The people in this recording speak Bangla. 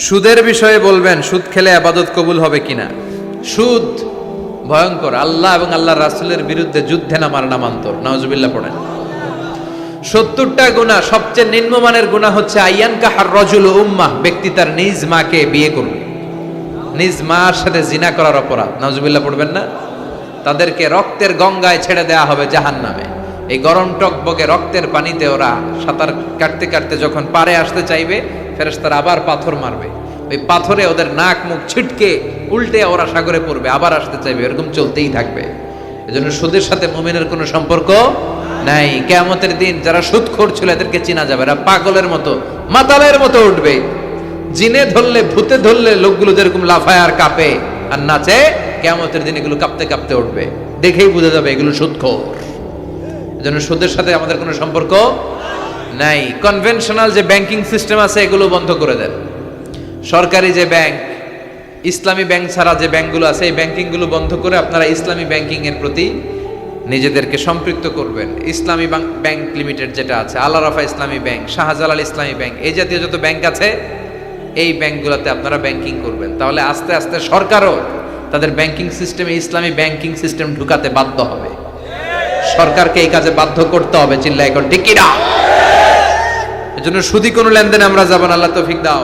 সুদের বিষয়ে বলবেন, সুদ খেলে ইবাদত কবুল হবে কিনা। সুদ ভয়ঙ্কর, আল্লাহ এবং আল্লাহর রাসূলের বিরুদ্ধে যুদ্ধে নামার নামান্তর। নাউজুবিল্লাহ পড়েন। 70টা গুনাহ, সবচেয়ে নিম্নমানের গুনাহ হচ্ছে আইয়ান কাহার রজুল উম্মাহ, ব্যক্তি তার নিজ মাকে বিয়ে করবে, নিজ মার সাথে জিনা করার অপরাধ। নাউজুবিল্লাহ পড়বেন না। তাদেরকে রক্তের গঙ্গায় ছেড়ে দেয়া হবে জাহান্নামে। এই গরম টকবকে রক্তের পানিতে ওরা সাঁতার কাটতে কাটতে যখন পারে আসতে চাইবে, ফেরেশতারা আবার পাথর মারবে, ওই পাথরে ওদের নাক মুখ ছিটকে উল্টে ওরা সাগরে পড়বে, আবার আসতে চাইবে, এরকম চলতেই থাকবে। এজন্য সুদের সাথে মুমিনের কোনো সম্পর্ক নাই। কিয়ামতের দিন যারা সুদখোর ছিল এদেরকে চেনা যাবে, এরা পাগলের মতো মাতালের মতো উঠবে। জিনে ধরলে ভূতে ধরলে লোকগুলো যেরকম লাফায় আর কাঁপে আর নাচে, কিয়ামতের দিন এগুলো কাঁপতে কাঁপতে উঠবে, দেখেই বোঝা যাবে এগুলো সুদখোর। এজন্য সুদের সাথে আমাদের কোনো সম্পর্ক নাই। কনভেনশনাল যে ব্যাংকিং সিস্টেম আছে এগুলো বন্ধ করে দেন। সরকারি যে ব্যাংক, ইসলামী ব্যাংক ছাড়া যে ব্যাংকগুলো আছে এই ব্যাংকিংগুলো বন্ধ করে আপনারা ইসলামী ব্যাংকিং এর প্রতি নিজেদেরকে সম্পৃক্ত করবেন। ইসলামী ব্যাংক লিমিটেড যেটা আছে, আল রাফা ইসলামী ব্যাংক, শাহজালাল ইসলামী ব্যাংক, এই জাতীয় যত ব্যাংক আছে এই ব্যাংকগুলোতে আপনারা ব্যাংকিং করবেন। তাহলে আস্তে আস্তে সরকারও তাদের ব্যাংকিং সিস্টেমে ইসলামী ব্যাংকিং সিস্টেম ঢুকাতে বাধ্য হবে। সরকারকে এই কাজে বাধ্য করতে হবে। চিল্লায় এখন ঠিক কিনা? এজন্য সুদি কোনো লেনদেনে আমরা যাব না। আল্লাহ তৌফিক দাও।